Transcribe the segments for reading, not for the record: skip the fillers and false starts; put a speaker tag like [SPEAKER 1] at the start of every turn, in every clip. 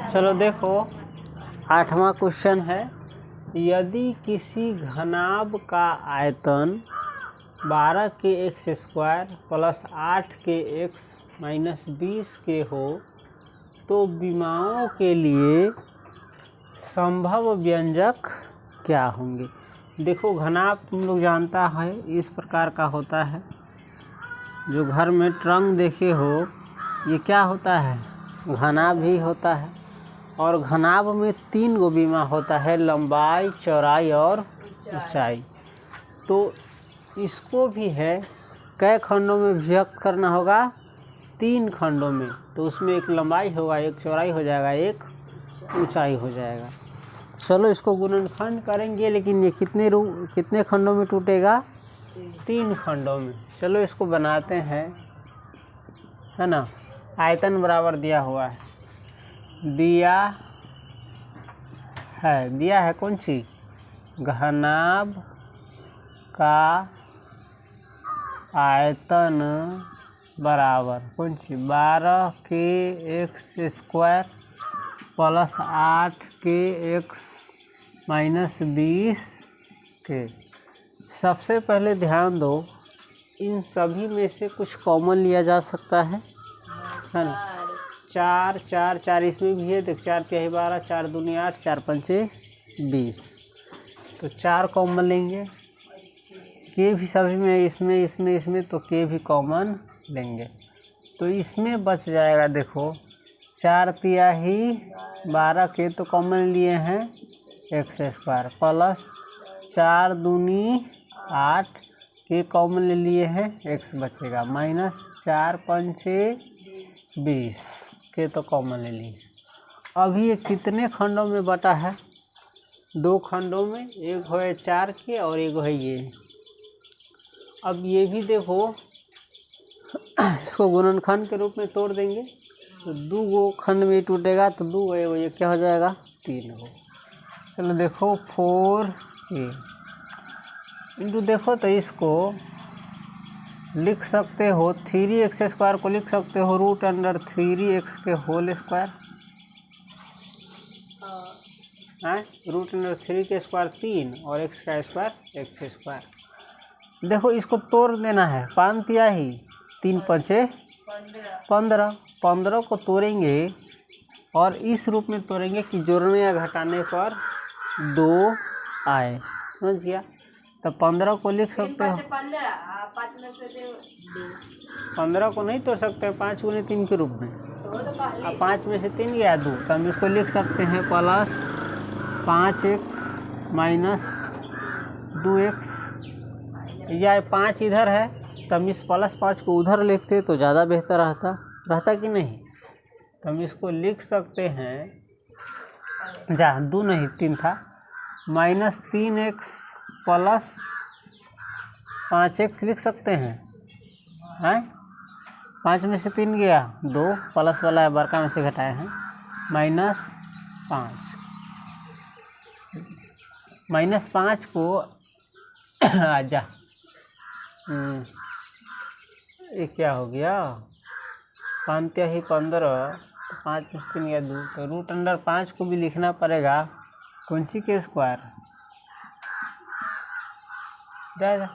[SPEAKER 1] चलो देखो 8वां क्वेश्चन है, यदि किसी घनाभ का आयतन 12 के एक्स स्क्वायर प्लस 8 के एक्स माइनस 20 के हो तो विमाओं के लिए संभव व्यंजक क्या होंगे। देखो घनाभ तुम लोग जानता है इस प्रकार का होता है, जो घर में ट्रंक देखे हो ये क्या होता है, घनाभ ही होता है। और घनाभ में 3 गो विमा होता है, लंबाई, चौड़ाई और ऊंचाई। तो इसको भी है कै खंडों में विभक्त करना होगा, 3 खंडों में। तो उसमें एक लंबाई होगा, एक चौड़ाई हो जाएगा, एक ऊंचाई हो जाएगा। चलो इसको गुणनखंड करेंगे, लेकिन ये कितने खंडों में टूटेगा, 3 खंडों में। चलो इसको बनाते हैं, है ना। आयतन बराबर दिया हुआ है, दिया है कौन सी, घनाभ का आयतन बराबर कौन सी, 12 के एक्स स्क्वायर प्लस 8 के एक्स माइनस 20 के। सबसे पहले ध्यान दो, इन सभी में से कुछ कॉमन लिया जा सकता है ना। 4 4 4 इसमें भी है, देख 4 तिहाई 12, 4 दूनी 8, 4 पंचे 20। तो 4 कॉमन लेंगे, के भी सभी में, इसमें तो के भी कॉमन लेंगे। तो इसमें बच जाएगा, देखो 4 तिहाई 12 के तो कॉमन लिए हैं एक्स स्क्वायर, प्लस 4 दूनी 8 के कॉमन ले लिए हैं, एक्स बचेगा, माइनस 4 पंचे 20 के तो कॉमन ले लिए। अभी ये कितने खंडों में बटा है, 2 खंडों में, एक है 4 के और एक है ये। अब ये भी देखो इसको गुणनखंड के रूप में तोड़ देंगे तो 2 गो खंड में टूटेगा, तो 2 ये क्या हो जाएगा, 3 गो। चलो देखो 4a इंटू, देखो तो इसको लिख सकते हो 3x स्क्वायर को लिख सकते हो √3x के होल स्क्वायर, √3 के स्क्वायर 3 और x का स्क्वायर x स्क्वायर। देखो इसको तोड़ देना है, 5 तिहाई 3 पंचे 15, 15 को तोड़ेंगे और इस रूप में तोड़ेंगे कि जोड़ने या घटाने पर 2 आए, समझ गया। तो 15 को लिख सकते हो, 15 को नहीं तोड़ सकते, 5 गुने 3 के रूप में। अब 5 में से 3 गया 2, तो हम इसको लिख सकते हैं प्लस 5x माइनस 2x, या 5 इधर है तो हम इस प्लस 5 को उधर लिखते तो ज़्यादा बेहतर रहता कि नहीं। तो हम इसको लिख सकते हैं, 2 नहीं 3 था, माइनस 3x प्लस 5x लिख सकते हैं, 5 में से 3 गया 2, प्लस वाला है बड़का में से घटाए हैं, माइनस 5 को आजा ये क्या हो गया, 5 तिहाई 15, 5 में से 3 गया 2, तो √5 को भी लिखना पड़ेगा कौन सी के स्क्वायर जाएगा।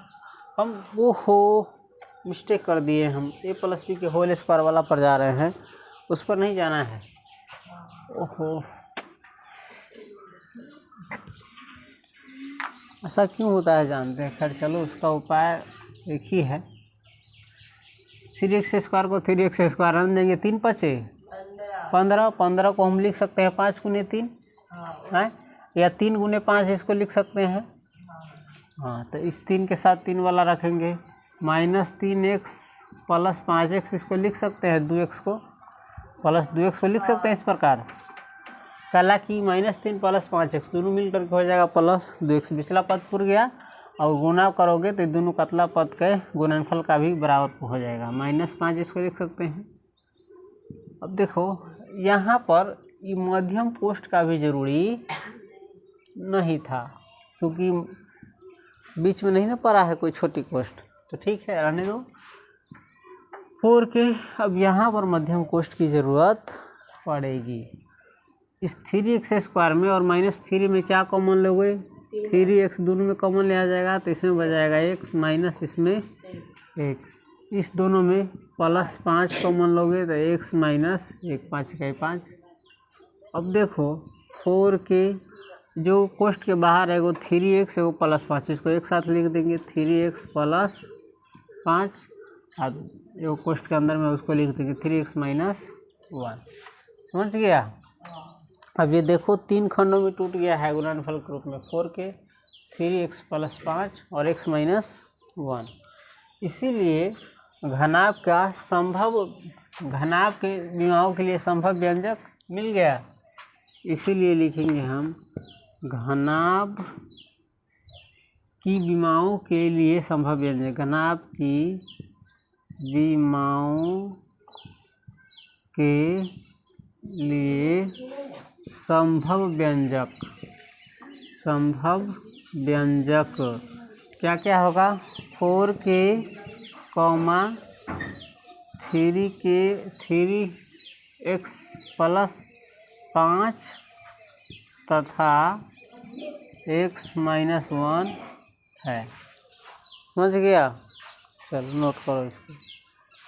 [SPEAKER 1] हम ओहो मिस्टेक कर दिए, हम a प्लस बी के होल स्क्वायर वाला पर जा रहे हैं, उस पर नहीं जाना है। ओहो ऐसा क्यों होता है जानते हैं, खैर चलो उसका उपाय एक ही है। 3x स्क्वायर को 3x स्क्वायर रन देंगे, 3 पचे 15, 15 को हम लिख सकते हैं 5 गुने 3 है, या 3 गुने 5 इसको लिख सकते हैं। तो इस 3 के साथ 3 वाला रखेंगे, माइनस 3x प्लस 5x इसको लिख सकते हैं, 2x को प्लस 2x को लिख सकते हैं इस प्रकार, कला कि -3 प्लस 5x दोनों मिल करके हो जाएगा प्लस 2x, पिछला पद पुर गया। और गुना करोगे तो दोनों कतला पद के गुणनफल का भी बराबर हो जाएगा, -5 इसको लिख सकते हैं। अब देखो यहाँ पर ये मध्यम कोष्ठ का भी जरूरी नहीं था, क्योंकि बीच में नहीं ना पड़ा है कोई छोटी कोष्ठ, तो ठीक है रहने दो 4 के। अब यहाँ पर मध्यम कोष्ठ की ज़रूरत पड़ेगी, इस 3x² में और -3 में क्या कॉमन लोगे? 3x दोनों में कॉमन लिया जाएगा तो इसमें बच जाएगा x माइनस इसमें 1। इस दोनों में +5 कॉमन लोगे तो x माइनस 1, 5 का 5। अब देखो 4 के जो कोष्ठ के बाहर है वो 3x है, वो +5, इसको एक साथ लिख देंगे 3x + 5। अब जो कोष्ठ के अंदर में उसको लिख देंगे 3x माइनस 1। समझ गया? अब ये देखो 3 खंडों में टूट गया है गुणनफल के रूप में 4 के, 3x + 5 और x माइनस 1। इसीलिए घनाभ के विमाओं के लिए संभव व्यंजक मिल गया। इसीलिए लिखेंगे हम घनाभ की विमाओं के लिए संभव व्यंजक। घनाभ की विमाओं के लिए संभव व्यंजक क्या क्या होगा? 4k, 3x + 5 तथा x माइनस 1 है। समझ गया? चलो नोट करो इसको।